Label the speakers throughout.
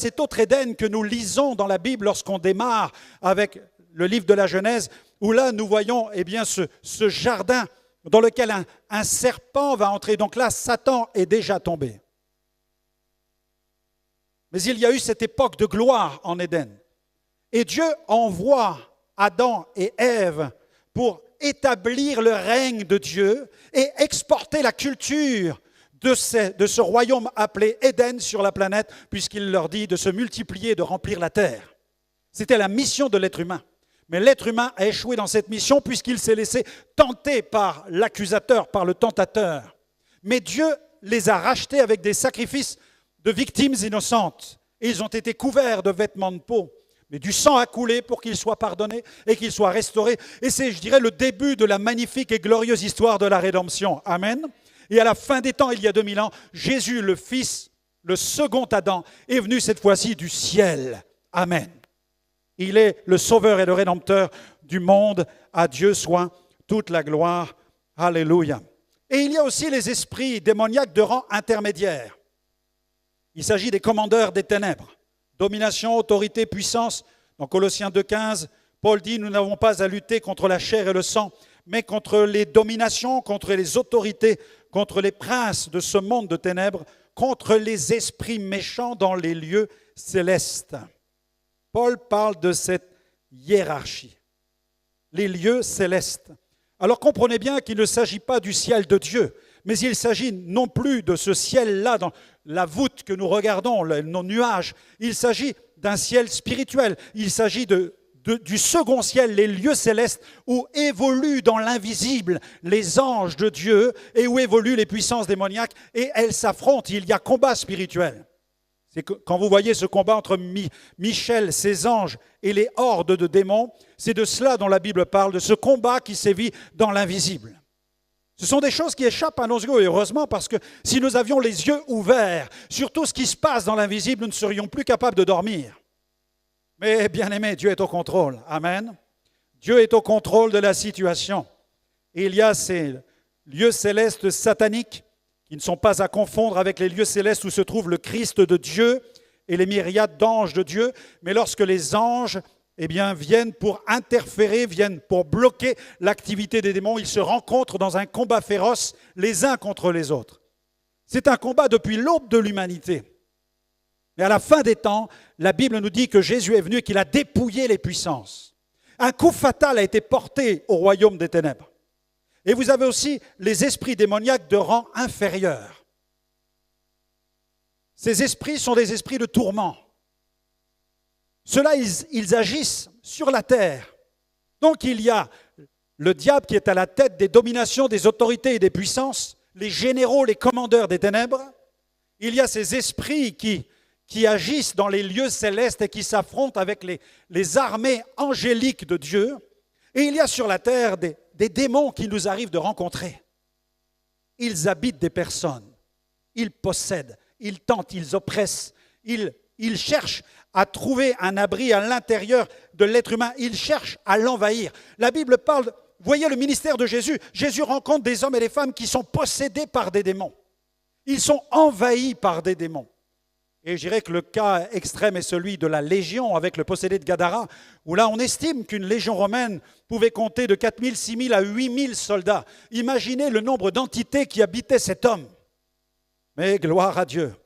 Speaker 1: cet autre Éden que nous lisons dans la Bible lorsqu'on démarre avec le livre de la Genèse, où là nous voyons ce jardin dans lequel un serpent va entrer. Donc là, Satan est déjà tombé. Mais il y a eu cette époque de gloire en Éden. Et Dieu envoie Adam et Ève pour établir le règne de Dieu et exporter la culture de ce royaume appelé Éden sur la planète, puisqu'il leur dit de se multiplier, de remplir la terre. C'était la mission de l'être humain. Mais l'être humain a échoué dans cette mission puisqu'il s'est laissé tenter par l'accusateur, par le tentateur. Mais Dieu les a rachetés avec des sacrifices de victimes innocentes. Et ils ont été couverts de vêtements de peau. Mais du sang a coulé pour qu'ils soient pardonnés et qu'ils soient restaurés. Et c'est, je dirais, le début de la magnifique et glorieuse histoire de la rédemption. Amen. Et à la fin des temps, il y a 2000 ans, Jésus, le Fils, le second Adam, est venu cette fois-ci du ciel. Amen. Il est le sauveur et le rédempteur du monde. À Dieu soit toute la gloire. Alléluia. Et il y a aussi les esprits démoniaques de rang intermédiaire. Il s'agit des commandeurs des ténèbres. Domination, autorité, puissance. Dans Colossiens 2,15, Paul dit « Nous n'avons pas à lutter contre la chair et le sang, mais contre les dominations, contre les autorités, contre les princes de ce monde de ténèbres, contre les esprits méchants dans les lieux célestes. » Paul parle de cette hiérarchie, les lieux célestes. Alors comprenez bien qu'il ne s'agit pas du ciel de Dieu, mais il s'agit non plus de ce ciel-là, dans la voûte que nous regardons, nos nuages. Il s'agit d'un ciel spirituel. Il s'agit du second ciel, les lieux célestes, où évoluent dans l'invisible les anges de Dieu et où évoluent les puissances démoniaques. Et elles s'affrontent, il y a combat spirituel. C'est que, quand vous voyez ce combat entre Michel, ses anges, et les hordes de démons, c'est de cela dont la Bible parle, de ce combat qui sévit dans l'invisible. Ce sont des choses qui échappent à nos yeux, et heureusement, parce que si nous avions les yeux ouverts sur tout ce qui se passe dans l'invisible, nous ne serions plus capables de dormir. Mais bien aimé, Dieu est au contrôle. Amen. Dieu est au contrôle de la situation. Et il y a ces lieux célestes sataniques qui ne sont pas à confondre avec les lieux célestes où se trouve le Christ de Dieu et les myriades d'anges de Dieu. Mais lorsque les anges viennent pour interférer, viennent pour bloquer l'activité des démons, ils se rencontrent dans un combat féroce les uns contre les autres. C'est un combat depuis l'aube de l'humanité. Mais à la fin des temps, la Bible nous dit que Jésus est venu et qu'il a dépouillé les puissances. Un coup fatal a été porté au royaume des ténèbres. Et vous avez aussi les esprits démoniaques de rang inférieur. Ces esprits sont des esprits de tourment. Ceux-là, ils agissent sur la terre. Donc il y a le diable qui est à la tête des dominations, des autorités et des puissances, les généraux, les commandeurs des ténèbres. Il y a ces esprits qui agissent dans les lieux célestes et qui s'affrontent avec les armées angéliques de Dieu. Et il y a sur la terre des démons qui nous arrivent de rencontrer. Ils habitent des personnes, ils possèdent, ils tentent, ils oppressent, ils cherchent à trouver un abri à l'intérieur de l'être humain, ils cherchent à l'envahir. La Bible parle, voyez le ministère de Jésus, Jésus rencontre des hommes et des femmes qui sont possédés par des démons. Ils sont envahis par des démons. Et je dirais que le cas extrême est celui de la Légion avec le possédé de Gadara, où là on estime qu'une légion romaine pouvait compter de 4 000, 6 000 à 8 000 soldats. Imaginez le nombre d'entités qui habitaient cet homme. Mais gloire à Dieu.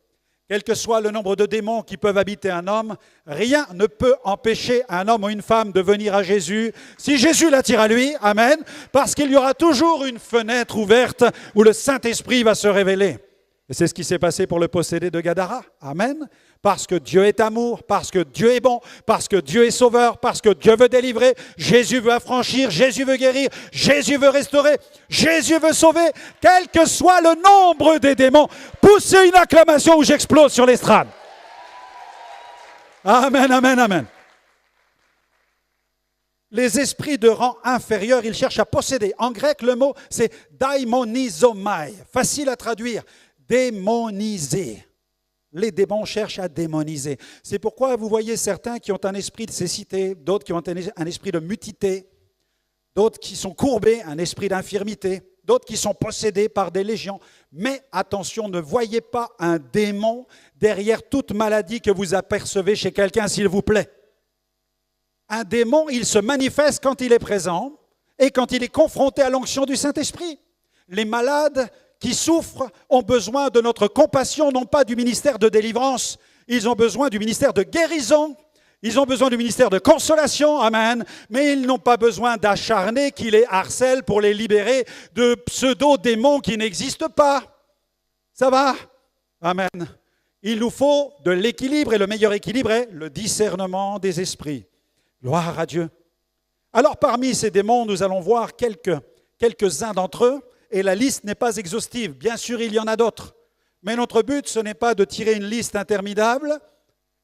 Speaker 1: Quel que soit le nombre de démons qui peuvent habiter un homme, rien ne peut empêcher un homme ou une femme de venir à Jésus. Si Jésus l'attire à lui, amen, parce qu'il y aura toujours une fenêtre ouverte où le Saint-Esprit va se révéler. Et c'est ce qui s'est passé pour le possédé de Gadara. Amen. Parce que Dieu est amour, parce que Dieu est bon, parce que Dieu est sauveur, parce que Dieu veut délivrer, Jésus veut affranchir, Jésus veut guérir, Jésus veut restaurer, Jésus veut sauver. Quel que soit le nombre des démons, poussez une acclamation où j'explose sur l'estrade. Amen, amen, amen. Les esprits de rang inférieur, ils cherchent à posséder. En grec, le mot, c'est daimonizomai. Facile à traduire. Démoniser. Les démons cherchent à démoniser. C'est pourquoi vous voyez certains qui ont un esprit de cécité, d'autres qui ont un esprit de mutité, d'autres qui sont courbés, un esprit d'infirmité, d'autres qui sont possédés par des légions. Mais attention, ne voyez pas un démon derrière toute maladie que vous apercevez chez quelqu'un, s'il vous plaît. Un démon, il se manifeste quand il est présent et quand il est confronté à l'onction du Saint-Esprit. Les malades qui souffrent ont besoin de notre compassion, non pas du ministère de délivrance. Ils ont besoin du ministère de guérison. Ils ont besoin du ministère de consolation, amen, mais ils n'ont pas besoin d'acharnés qui les harcèlent pour les libérer de pseudo-démons qui n'existent pas. Ça va? Amen. Il nous faut de l'équilibre et le meilleur équilibre est le discernement des esprits. Gloire à Dieu. Alors parmi ces démons, nous allons voir quelques-uns d'entre eux et la liste n'est pas exhaustive. Bien sûr, il y en a d'autres, mais notre but, ce n'est pas de tirer une liste interminable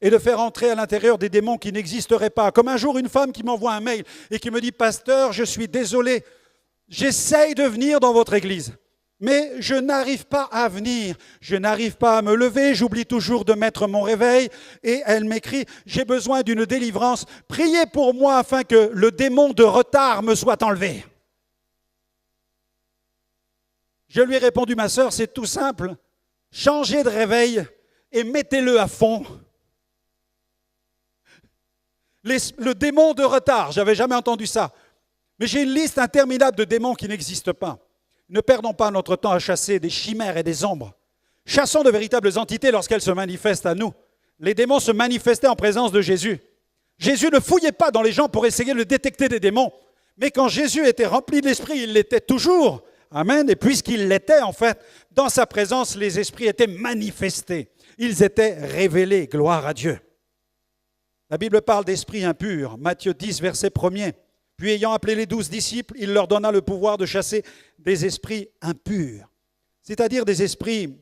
Speaker 1: et de faire entrer à l'intérieur des démons qui n'existeraient pas. Comme un jour, une femme qui m'envoie un mail et qui me dit « Pasteur, je suis désolé, j'essaye de venir dans votre église, mais je n'arrive pas à venir, je n'arrive pas à me lever, j'oublie toujours de mettre mon réveil. » Et elle m'écrit « J'ai besoin d'une délivrance, priez pour moi afin que le démon de retard me soit enlevé. » Je lui ai répondu « Ma sœur, c'est tout simple, changez de réveil et mettez-le à fond. » Le démon de retard, je n'avais jamais entendu ça. Mais j'ai une liste interminable de démons qui n'existent pas. Ne perdons pas notre temps à chasser des chimères et des ombres. Chassons de véritables entités lorsqu'elles se manifestent à nous. Les démons se manifestaient en présence de Jésus. Jésus ne fouillait pas dans les gens pour essayer de détecter des démons. Mais quand Jésus était rempli de l'Esprit, il l'était toujours. Amen. Et puisqu'il l'était, en fait, dans sa présence, les esprits étaient manifestés. Ils étaient révélés. Gloire à Dieu. La Bible parle d'esprits impurs. Matthieu 10, verset 1er. Puis ayant appelé les 12 disciples, il leur donna le pouvoir de chasser des esprits impurs. C'est-à-dire des esprits,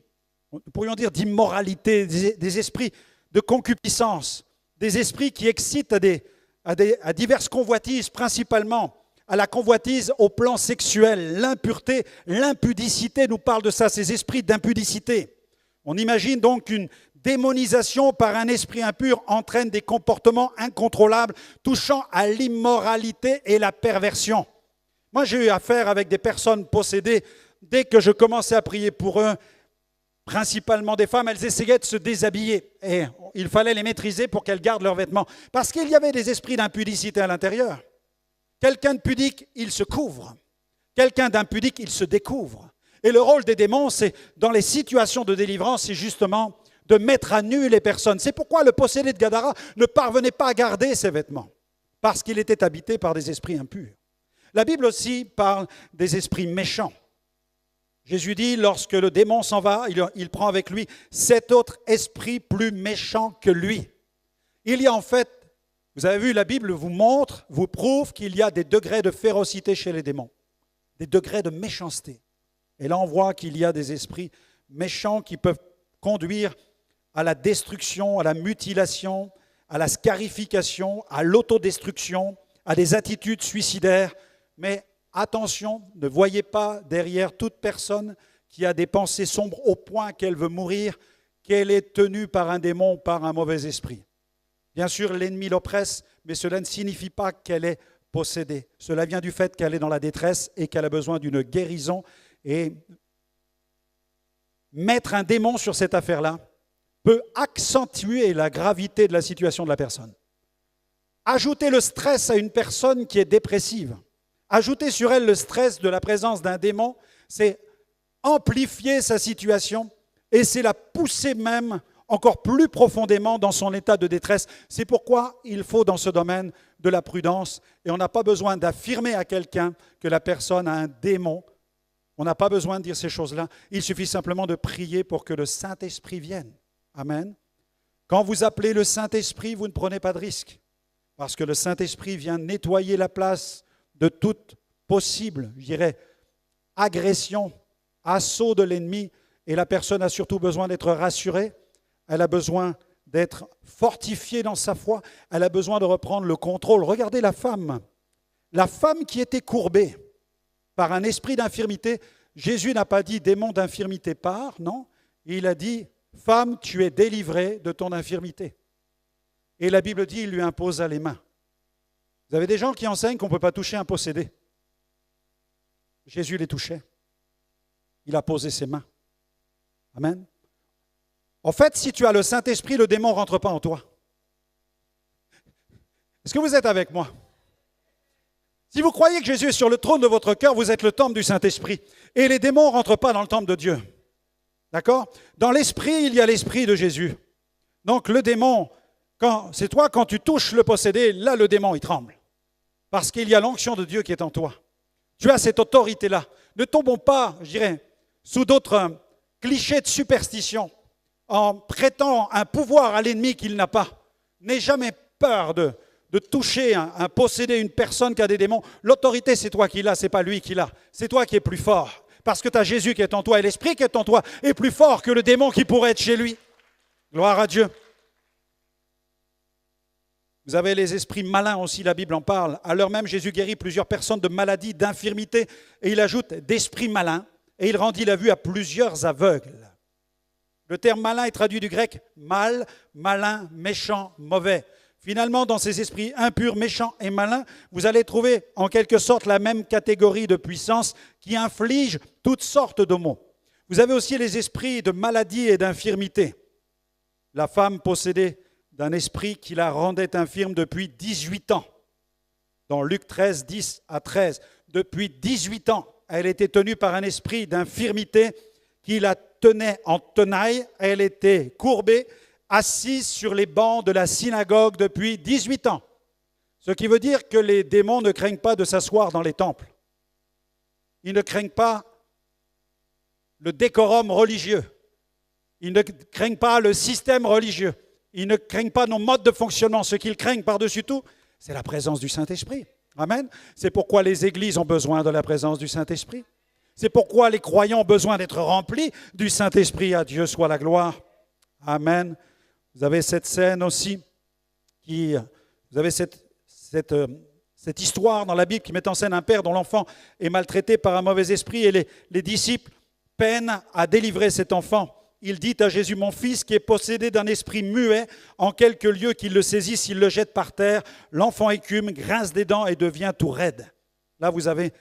Speaker 1: nous pourrions dire d'immoralité, des esprits de concupiscence, des esprits qui excitent à diverses convoitises, principalement à la convoitise au plan sexuel, l'impureté, l'impudicité nous parle de ça, ces esprits d'impudicité. On imagine donc une démonisation par un esprit impur entraîne des comportements incontrôlables touchant à l'immoralité et la perversion. Moi, j'ai eu affaire avec des personnes possédées. Dès que je commençais à prier pour eux, principalement des femmes, elles essayaient de se déshabiller. Et il fallait les maîtriser pour qu'elles gardent leurs vêtements. Parce qu'il y avait des esprits d'impudicité à l'intérieur. Quelqu'un de pudique, il se couvre. Quelqu'un d'impudique, il se découvre. Et le rôle des démons, c'est dans les situations de délivrance, c'est justement de mettre à nu les personnes. C'est pourquoi le possédé de Gadara ne parvenait pas à garder ses vêtements, parce qu'il était habité par des esprits impurs. La Bible aussi parle des esprits méchants. Jésus dit, lorsque le démon s'en va, il prend avec lui 7 autres esprits plus méchants que lui. Il y a en fait, vous avez vu, la Bible vous montre, vous prouve qu'il y a des degrés de férocité chez les démons, des degrés de méchanceté. Et là, on voit qu'il y a des esprits méchants qui peuvent conduire à la destruction, à la mutilation, à la scarification, à l'autodestruction, à des attitudes suicidaires. Mais attention, ne voyez pas derrière toute personne qui a des pensées sombres au point qu'elle veut mourir, qu'elle est tenue par un démon, par un mauvais esprit. Bien sûr, l'ennemi l'oppresse, mais cela ne signifie pas qu'elle est possédée. Cela vient du fait qu'elle est dans la détresse et qu'elle a besoin d'une guérison. Et mettre un démon sur cette affaire-là peut accentuer la gravité de la situation de la personne. Ajouter le stress à une personne qui est dépressive, ajouter sur elle le stress de la présence d'un démon, c'est amplifier sa situation et c'est la pousser même encore plus profondément dans son état de détresse. C'est pourquoi il faut dans ce domaine de la prudence et on n'a pas besoin d'affirmer à quelqu'un que la personne a un démon. On n'a pas besoin de dire ces choses-là. Il suffit simplement de prier pour que le Saint-Esprit vienne. Amen. Quand vous appelez le Saint-Esprit, vous ne prenez pas de risque. Parce que le Saint-Esprit vient nettoyer la place de toute possible, je dirais, agression, assaut de l'ennemi. Et la personne a surtout besoin d'être rassurée. Elle a besoin d'être fortifiée dans sa foi. Elle a besoin de reprendre le contrôle. Regardez la femme qui était courbée par un esprit d'infirmité. Jésus n'a pas dit démon d'infirmité part, non. Il a dit femme, tu es délivrée de ton infirmité. Et la Bible dit, il lui imposa les mains. Vous avez des gens qui enseignent qu'on ne peut pas toucher un possédé. Jésus les touchait. Il a posé ses mains. Amen. En fait, si tu as le Saint-Esprit, le démon ne rentre pas en toi. Est-ce que vous êtes avec moi? Si vous croyez que Jésus est sur le trône de votre cœur, vous êtes le temple du Saint-Esprit. Et les démons ne rentrent pas dans le temple de Dieu. D'accord? Dans l'esprit, il y a l'esprit de Jésus. Donc le démon, c'est toi, quand tu touches le possédé, là le démon il tremble. Parce qu'il y a l'onction de Dieu qui est en toi. Tu as cette autorité-là. Ne tombons pas, je dirais, sous d'autres clichés de superstition en prêtant un pouvoir à l'ennemi qu'il n'a pas. N'aie jamais peur de toucher un possédé, une personne qui a des démons. L'autorité, c'est toi qui l'as, ce n'est pas lui qui l'a. C'est toi qui es plus fort. Parce que tu as Jésus qui est en toi et l'Esprit qui est en toi est plus fort que le démon qui pourrait être chez lui. Gloire à Dieu. Vous avez les esprits malins aussi, la Bible en parle. À l'heure même, Jésus guérit plusieurs personnes de maladies, d'infirmités, et il ajoute d'esprits malins, et il rendit la vue à plusieurs aveugles. Le terme malin est traduit du grec mal, malin, méchant, mauvais. Finalement, dans ces esprits impurs, méchants et malins, vous allez trouver en quelque sorte la même catégorie de puissance qui inflige toutes sortes de maux. Vous avez aussi les esprits de maladie et d'infirmité. La femme possédait d'un esprit qui la rendait infirme depuis 18 ans. Dans Luc 13, 10 à 13, depuis 18 ans, elle était tenue par un esprit d'infirmité qui la tenait en tenaille. Elle était courbée, assise sur les bancs de la synagogue depuis 18 ans. Ce qui veut dire que les démons ne craignent pas de s'asseoir dans les temples. Ils ne craignent pas le décorum religieux. Ils ne craignent pas le système religieux. Ils ne craignent pas nos modes de fonctionnement. Ce qu'ils craignent par-dessus tout, c'est la présence du Saint-Esprit. Amen. C'est pourquoi les églises ont besoin de la présence du Saint-Esprit. C'est pourquoi les croyants ont besoin d'être remplis du Saint-Esprit. À Dieu soit la gloire. Amen. Vous avez cette scène aussi, vous avez cette histoire dans la Bible qui met en scène un père dont l'enfant est maltraité par un mauvais esprit et les disciples peinent à délivrer cet enfant. Il dit à Jésus, mon fils qui est possédé d'un esprit muet, en quelque lieu qu'il le saisisse, il le jette par terre, l'enfant écume, grince des dents et devient tout raide. Là, vous avez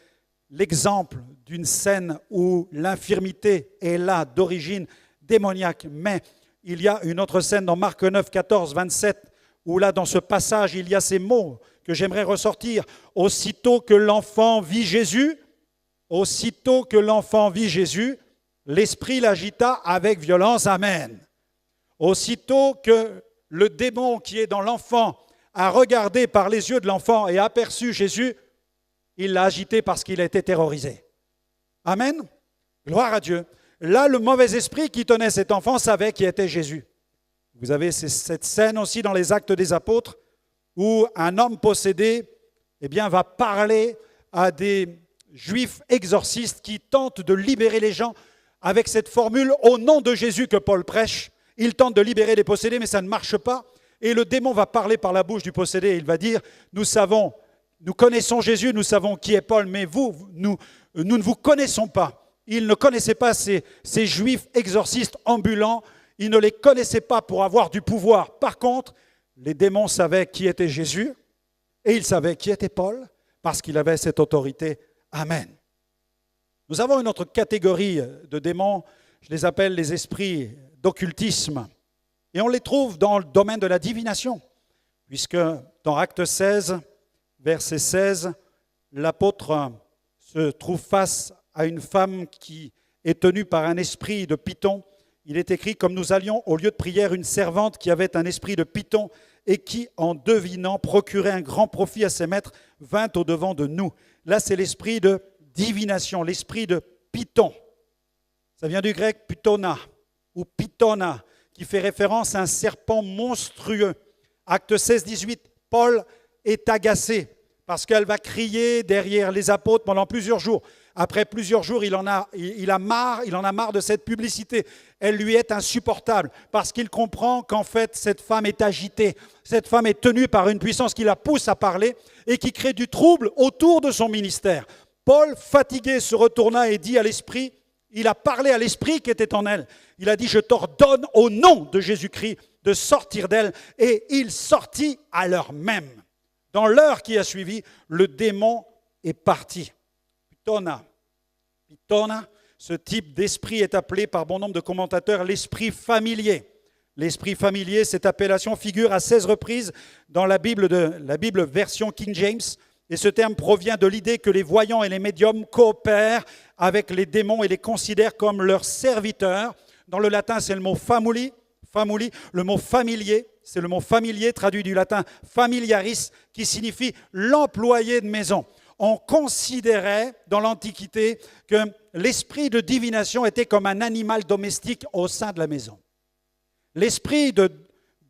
Speaker 1: l'exemple d'une scène où l'infirmité est là d'origine démoniaque, mais il y a une autre scène dans Marc 9, 14, 27, où là, dans ce passage, il y a ces mots que j'aimerais ressortir. Aussitôt que l'enfant vit Jésus, l'esprit l'agita avec violence. Amen. Aussitôt que le démon qui est dans l'enfant a regardé par les yeux de l'enfant et a aperçu Jésus, il l'a agité parce qu'il a été terrorisé. Amen. Gloire à Dieu. Là, le mauvais esprit qui tenait cet enfant savait qui était Jésus. Vous avez cette scène aussi dans les Actes des Apôtres où un homme possédé va parler à des juifs exorcistes qui tentent de libérer les gens avec cette formule « au nom de Jésus » que Paul prêche. Il tente de libérer les possédés, mais ça ne marche pas. Et le démon va parler par la bouche du possédé et il va dire « nous connaissons Jésus, nous savons qui est Paul, mais nous ne vous connaissons pas. » Ils ne connaissaient pas ces juifs exorcistes ambulants. Ils ne les connaissaient pas pour avoir du pouvoir. Par contre, les démons savaient qui était Jésus et ils savaient qui était Paul parce qu'il avait cette autorité. Amen. Nous avons une autre catégorie de démons, je les appelle les esprits d'occultisme. Et on les trouve dans le domaine de la divination, puisque dans Acte 16, verset 16, l'apôtre se trouve face à une femme qui est tenue par un esprit de python. Il est écrit, comme nous allions au lieu de prière, une servante qui avait un esprit de python et qui, en devinant, procurait un grand profit à ses maîtres, vint au-devant de nous. Là, c'est l'esprit de divination, l'esprit de python. Ça vient du grec pythona ou pythona, qui fait référence à un serpent monstrueux. Acte 16, 18, Paul est agacé parce qu'elle va crier derrière les apôtres pendant plusieurs jours. Après plusieurs jours, il en a marre de cette publicité. Elle lui est insupportable parce qu'il comprend qu'en fait, cette femme est agitée. Cette femme est tenue par une puissance qui la pousse à parler et qui crée du trouble autour de son ministère. Paul, fatigué, se retourna et dit à l'esprit, il a parlé à l'esprit qui était en elle. Il a dit, je t'ordonne au nom de Jésus-Christ de sortir d'elle. Et il sortit à l'heure même. Dans l'heure qui a suivi, le démon est parti. Pythona, Ce type d'esprit est appelé par bon nombre de commentateurs l'esprit familier. L'esprit familier, cette appellation figure à 16 reprises dans la Bible version King James. Et ce terme provient de l'idée que les voyants et les médiums coopèrent avec les démons et les considèrent comme leurs serviteurs. Dans le latin, c'est le mot famuli. Le mot familier, c'est le mot familier traduit du latin familiaris, qui signifie l'employé de maison. On considérait dans l'Antiquité que l'esprit de divination était comme un animal domestique au sein de la maison. L'esprit de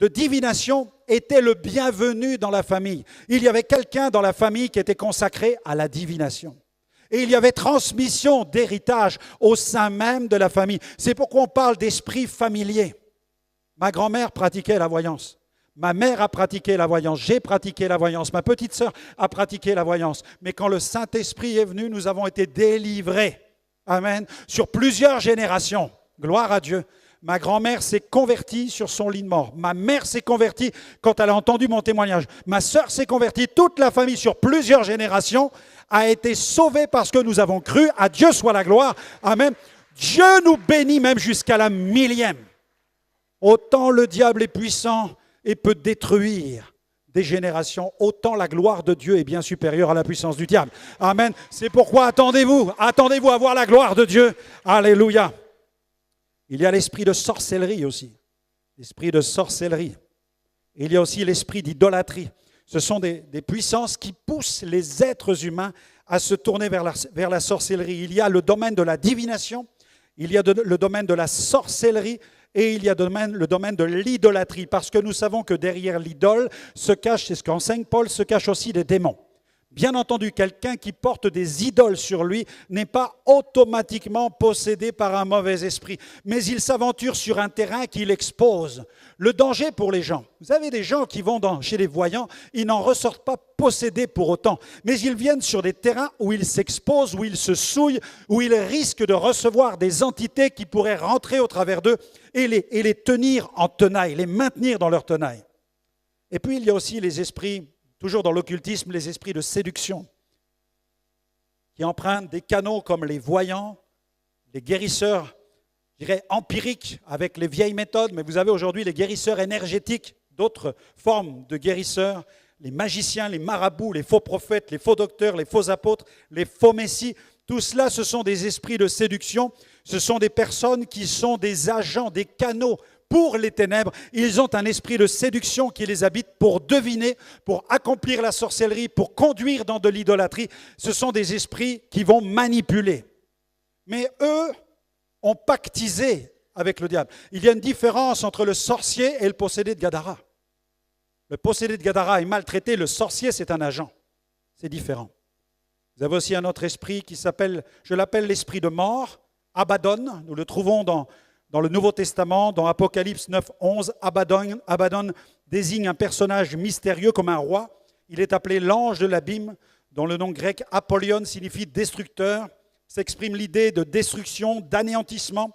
Speaker 1: divination était le bienvenu dans la famille. Il y avait quelqu'un dans la famille qui était consacré à la divination. Et il y avait transmission d'héritage au sein même de la famille. C'est pourquoi on parle d'esprit familier. Ma grand-mère pratiquait la voyance. Ma mère a pratiqué la voyance. J'ai pratiqué la voyance. Ma petite sœur a pratiqué la voyance. Mais quand le Saint-Esprit est venu, nous avons été délivrés. Amen. Sur plusieurs générations. Gloire à Dieu. Ma grand-mère s'est convertie sur son lit de mort. Ma mère s'est convertie quand elle a entendu mon témoignage. Ma sœur s'est convertie. Toute la famille sur plusieurs générations a été sauvée parce que nous avons cru. À Dieu soit la gloire. Amen. Dieu nous bénit même jusqu'à la millième. Autant le diable est puissant et peut détruire des générations, autant la gloire de Dieu est bien supérieure à la puissance du diable. Amen. C'est pourquoi attendez-vous à voir la gloire de Dieu. Alléluia. Il y a l'esprit de sorcellerie aussi. L'esprit de sorcellerie. Il y a aussi l'esprit d'idolâtrie. Ce sont des puissances qui poussent les êtres humains à se tourner vers la sorcellerie. Il y a le domaine de la divination, il y a le domaine de la sorcellerie, et il y a le domaine de l'idolâtrie, parce que nous savons que derrière l'idole se cache, c'est ce qu'enseigne Paul, se cachent aussi des démons. Bien entendu, quelqu'un qui porte des idoles sur lui n'est pas automatiquement possédé par un mauvais esprit, mais il s'aventure sur un terrain qu'il expose. Le danger pour les gens. Vous avez des gens qui vont chez les voyants, ils n'en ressortent pas possédés pour autant, mais ils viennent sur des terrains où ils s'exposent, où ils se souillent, où ils risquent de recevoir des entités qui pourraient rentrer au travers d'eux et les tenir en tenaille, les maintenir dans leur tenaille. Et puis il y a aussi les esprits, toujours dans l'occultisme, les esprits de séduction, qui empruntent des canaux comme les voyants, les guérisseurs, je dirais empiriques avec les vieilles méthodes, mais vous avez aujourd'hui les guérisseurs énergétiques, d'autres formes de guérisseurs, les magiciens, les marabouts, les faux prophètes, les faux docteurs, les faux apôtres, les faux messies. Tout cela, ce sont des esprits de séduction, ce sont des personnes qui sont des agents, des canaux pour les ténèbres. Ils ont un esprit de séduction qui les habite pour deviner, pour accomplir la sorcellerie, pour conduire dans de l'idolâtrie. Ce sont des esprits qui vont manipuler. Mais eux ont pactisé avec le diable. Il y a une différence entre le sorcier et le possédé de Gadara. Le possédé de Gadara est maltraité, le sorcier c'est un agent. C'est différent. Vous avez aussi un autre esprit qui s'appelle, je l'appelle l'esprit de mort, Abaddon. Nous le trouvons dans le Nouveau Testament, dans Apocalypse 9, 11. Abaddon désigne un personnage mystérieux comme un roi. Il est appelé l'ange de l'abîme, dont le nom grec Apollyon signifie destructeur. S'exprime l'idée de destruction, d'anéantissement.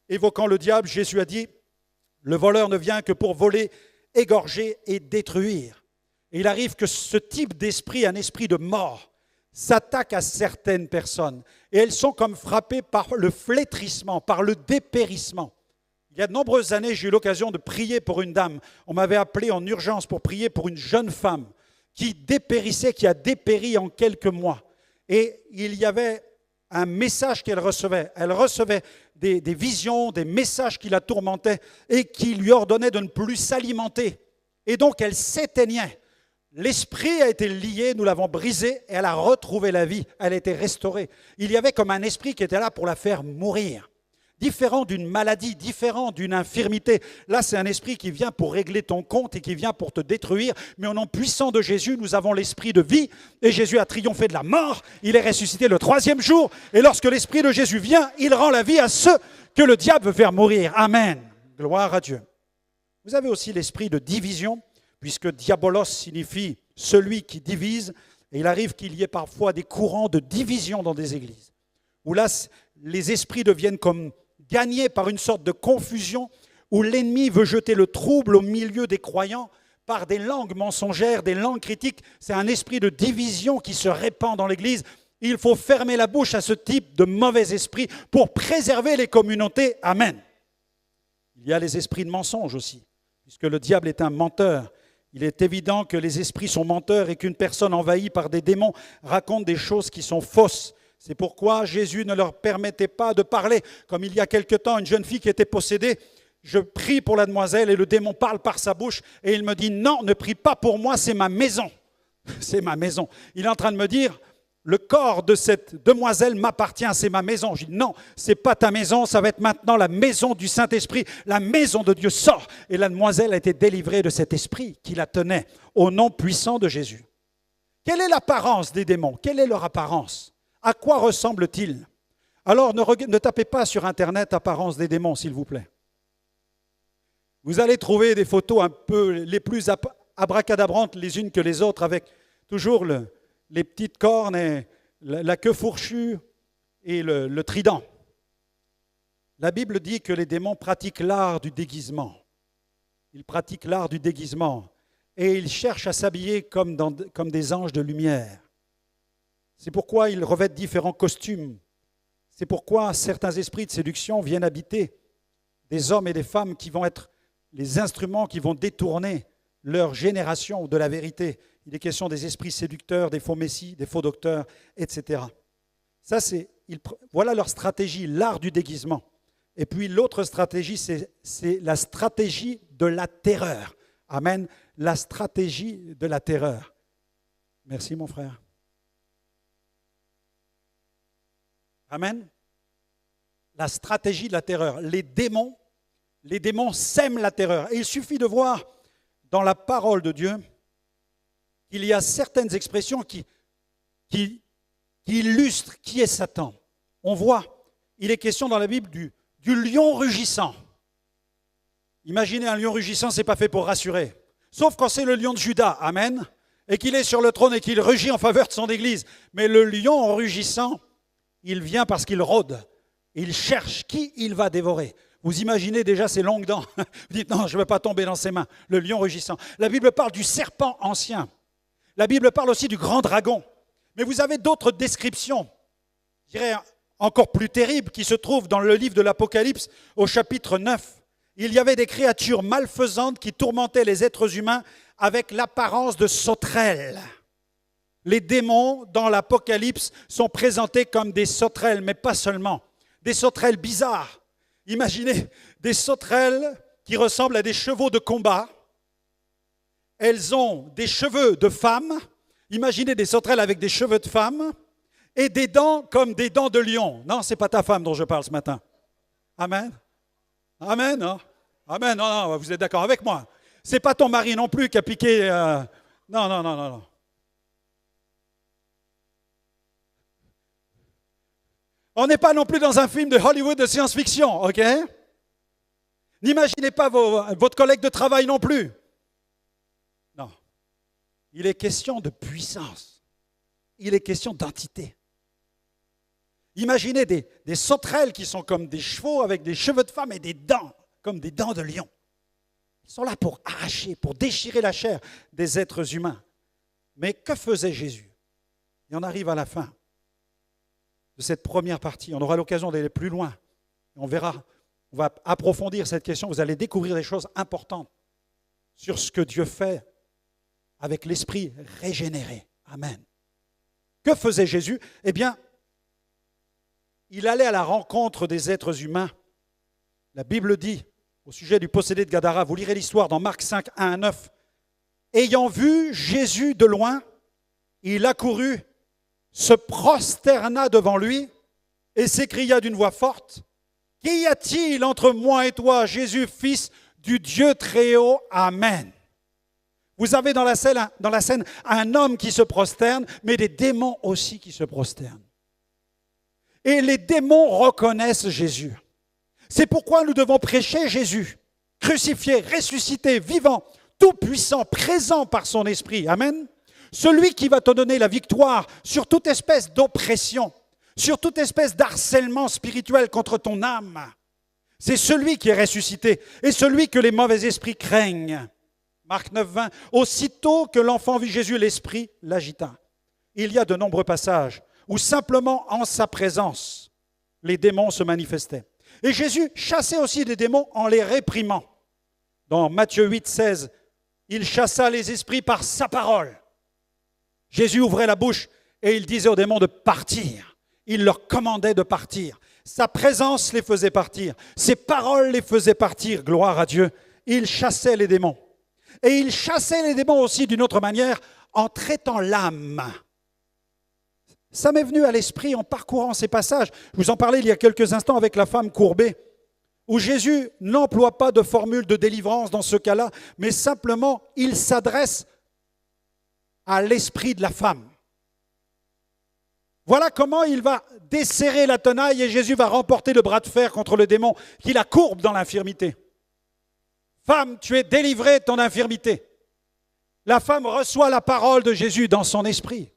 Speaker 1: Évoquant le diable, Jésus a dit « Le voleur ne vient que pour voler, égorger et détruire ». Et il arrive que ce type d'esprit, un esprit de mort, s'attaque à certaines personnes. Et elles sont comme frappées par le flétrissement, par le dépérissement. Il y a de nombreuses années, j'ai eu l'occasion de prier pour une dame. On m'avait appelé en urgence pour prier pour une jeune femme qui dépérissait, qui a dépéri en quelques mois. Et il y avait un message qu'elle recevait. Elle recevait des visions, des messages qui la tourmentaient et qui lui ordonnaient de ne plus s'alimenter. Et donc elle s'éteignait. L'esprit a été lié, nous l'avons brisé et elle a retrouvé la vie. Elle a été restaurée. Il y avait comme un esprit qui était là pour la faire mourir. Différent d'une maladie, différent d'une infirmité. Là, c'est un esprit qui vient pour régler ton compte et qui vient pour te détruire. Mais au nom puissant de Jésus, nous avons l'esprit de vie. Et Jésus a triomphé de la mort. Il est ressuscité le 3e jour. Et lorsque l'esprit de Jésus vient, il rend la vie à ceux que le diable veut faire mourir. Amen. Gloire à Dieu. Vous avez aussi l'esprit de division, puisque diabolos signifie celui qui divise. Et il arrive qu'il y ait parfois des courants de division dans des églises, où là, les esprits deviennent comme gagnés par une sorte de confusion, où l'ennemi veut jeter le trouble au milieu des croyants par des langues mensongères, des langues critiques. C'est un esprit de division qui se répand dans l'Église. Il faut fermer la bouche à ce type de mauvais esprit pour préserver les communautés. Amen. Il y a les esprits de mensonge aussi, puisque le diable est un menteur. Il est évident que les esprits sont menteurs et qu'une personne envahie par des démons raconte des choses qui sont fausses. C'est pourquoi Jésus ne leur permettait pas de parler. Comme il y a quelque temps, une jeune fille qui était possédée, je prie pour la demoiselle et le démon parle par sa bouche et il me dit « Non, ne prie pas pour moi, c'est ma maison. » C'est ma maison. Il est en train de me dire « Le corps de cette demoiselle m'appartient, c'est ma maison. » Je dis « Non, ce n'est pas ta maison, ça va être maintenant la maison du Saint-Esprit. La maison de Dieu sort. » Et la demoiselle a été délivrée de cet esprit qui la tenait au nom puissant de Jésus. Quelle est l'apparence des démons? Quelle est leur apparence? À quoi ressemble-t-il? Alors ne tapez pas sur Internet apparence des démons, s'il vous plaît. Vous allez trouver des photos un peu les plus abracadabrantes les unes que les autres, avec toujours les petites cornes et la queue fourchue et le trident. La Bible dit que les démons pratiquent l'art du déguisement. Ils pratiquent l'art du déguisement et ils cherchent à s'habiller comme des anges de lumière. C'est pourquoi ils revêtent différents costumes. C'est pourquoi certains esprits de séduction viennent habiter des hommes et des femmes qui vont être les instruments qui vont détourner leur génération de la vérité. Il est question des esprits séducteurs, des faux messies, des faux docteurs, etc. Voilà leur stratégie, l'art du déguisement. Et puis l'autre stratégie, c'est la stratégie de la terreur. Amen. La stratégie de la terreur. Merci mon frère. Amen. La stratégie de la terreur. Les démons sèment la terreur. Et il suffit de voir dans la parole de Dieu qu'il y a certaines expressions qui illustrent qui est Satan. On voit, il est question dans la Bible du lion rugissant. Imaginez un lion rugissant, ce n'est pas fait pour rassurer. Sauf quand c'est le lion de Juda, amen, et qu'il est sur le trône et qu'il rugit en faveur de son église. Mais le lion rugissant, il vient parce qu'il rôde. Il cherche qui il va dévorer. Vous imaginez déjà ses longues dents. Vous dites, non, je ne veux pas tomber dans ses mains. Le lion rugissant. La Bible parle du serpent ancien. La Bible parle aussi du grand dragon. Mais vous avez d'autres descriptions, je dirais encore plus terribles, qui se trouvent dans le livre de l'Apocalypse au chapitre 9. Il y avait des créatures malfaisantes qui tourmentaient les êtres humains avec l'apparence de sauterelles. Les démons dans l'Apocalypse sont présentés comme des sauterelles, mais pas seulement. Des sauterelles bizarres. Imaginez des sauterelles qui ressemblent à des chevaux de combat. Elles ont des cheveux de femme. Imaginez des sauterelles avec des cheveux de femme et des dents comme des dents de lion. Non, ce n'est pas ta femme dont je parle ce matin. Amen. Amen. Non, amen. Non, vous êtes d'accord avec moi. Ce n'est pas ton mari non plus qui a piqué. Non. On n'est pas non plus dans un film de Hollywood de science-fiction, ok? N'imaginez pas votre collègue de travail non plus. Non. Il est question de puissance. Il est question d'entité. Imaginez des sauterelles qui sont comme des chevaux avec des cheveux de femme et des dents, comme des dents de lion. Ils sont là pour arracher, pour déchirer la chair des êtres humains. Mais que faisait Jésus? Et on arrive à la fin de cette première partie. On aura l'occasion d'aller plus loin. On verra, on va approfondir cette question. Vous allez découvrir des choses importantes sur ce que Dieu fait avec l'esprit régénéré. Amen. Que faisait Jésus? Eh bien, il allait à la rencontre des êtres humains. La Bible dit, au sujet du possédé de Gadara, vous lirez l'histoire dans Marc 5, 1 à 9. Ayant vu Jésus de loin, il accourut, se prosterna devant lui et s'écria d'une voix forte, « Qu'y a-t-il entre moi et toi, Jésus, fils du Dieu très haut? Amen. » Vous avez dans la scène un homme qui se prosterne, mais des démons aussi qui se prosternent. Et les démons reconnaissent Jésus. C'est pourquoi nous devons prêcher Jésus, crucifié, ressuscité, vivant, tout-puissant, présent par son esprit. Amen. Celui qui va te donner la victoire sur toute espèce d'oppression, sur toute espèce d'harcèlement spirituel contre ton âme. C'est celui qui est ressuscité et celui que les mauvais esprits craignent. Marc 9, 20. Aussitôt que l'enfant vit Jésus, l'esprit l'agita. Il y a de nombreux passages ou simplement en sa présence, les démons se manifestaient. Et Jésus chassait aussi des démons en les réprimant. Dans Matthieu 8, 16, il chassa les esprits par sa parole. Jésus ouvrait la bouche et il disait aux démons de partir. Il leur commandait de partir. Sa présence les faisait partir. Ses paroles les faisaient partir, gloire à Dieu. Il chassait les démons. Et il chassait les démons aussi d'une autre manière, en traitant l'âme. Ça m'est venu à l'esprit en parcourant ces passages. Je vous en parlais il y a quelques instants avec la femme courbée, où Jésus n'emploie pas de formule de délivrance dans ce cas-là, mais simplement il s'adresse à l'esprit de la femme. Voilà comment il va desserrer la tenaille et Jésus va remporter le bras de fer contre le démon qui la courbe dans l'infirmité. Femme, tu es délivrée de ton infirmité. La femme reçoit la parole de Jésus dans son esprit.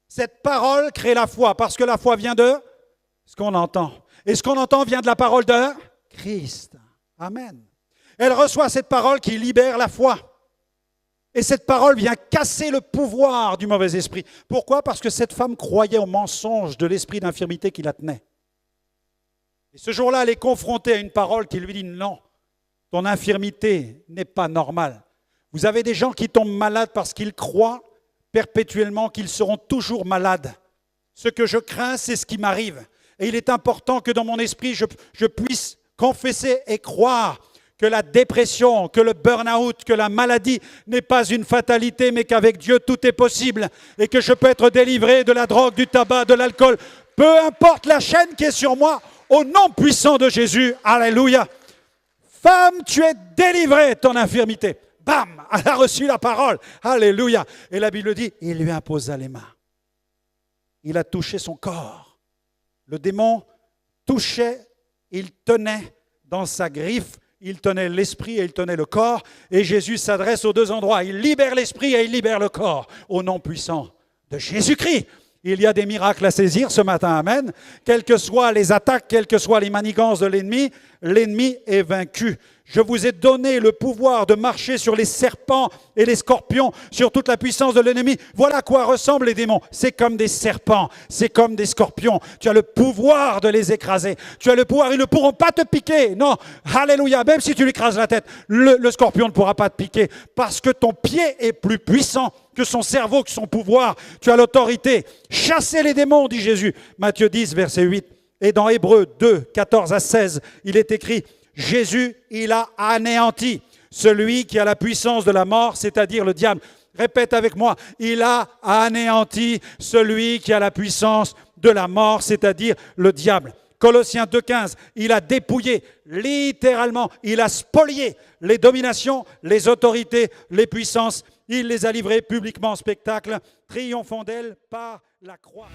Speaker 1: Cette parole crée la foi, parce que la foi vient de ce qu'on entend. Et ce qu'on entend vient de la parole de Christ. Amen. Elle reçoit cette parole qui libère la foi. Et cette parole vient casser le pouvoir du mauvais esprit. Pourquoi? Parce que cette femme croyait au mensonge de l'esprit d'infirmité qui la tenait. Et ce jour-là, elle est confrontée à une parole qui lui dit non, ton infirmité n'est pas normale. Vous avez des gens qui tombent malades parce qu'ils croient perpétuellement qu'ils seront toujours malades. Ce que je crains, c'est ce qui m'arrive. Et il est important que dans mon esprit, je puisse confesser et croire que la dépression, que le burn-out, que la maladie n'est pas une fatalité, mais qu'avec Dieu, tout est possible. Et que je peux être délivré de la drogue, du tabac, de l'alcool. Peu importe la chaîne qui est sur moi, au nom puissant de Jésus. Alléluia. Femme, tu es délivrée de ton infirmité. Bam, elle a reçu la parole. Alléluia. Et la Bible dit, il lui imposa les mains. Il a touché son corps. Le démon touchait, il tenait dans sa griffe, il tenait l'esprit et il tenait le corps. Et Jésus s'adresse aux deux endroits. Il libère l'esprit et il libère le corps. Au nom puissant de Jésus-Christ. Il y a des miracles à saisir ce matin, amen. Quelles que soient les attaques, quelles que soient les manigances de l'ennemi est vaincu. Je vous ai donné le pouvoir de marcher sur les serpents et les scorpions, sur toute la puissance de l'ennemi. Voilà à quoi ressemblent les démons. C'est comme des serpents, c'est comme des scorpions. Tu as le pouvoir de les écraser. Tu as le pouvoir, ils ne pourront pas te piquer. Non, alléluia, même si tu lui écrases la tête, le scorpion ne pourra pas te piquer parce que ton pied est plus puissant que son cerveau, que son pouvoir. Tu as l'autorité. Chassez les démons, dit Jésus. Matthieu 10, verset 8. Et dans Hébreux 2, 14 à 16, il est écrit « Jésus, il a anéanti celui qui a la puissance de la mort, c'est-à-dire le diable. » Répète avec moi, il a anéanti celui qui a la puissance de la mort, c'est-à-dire le diable. Colossiens 2,15, il a dépouillé, littéralement, il a spolié les dominations, les autorités, les puissances. Il les a livrées publiquement en spectacle, triomphant d'elles par la croix.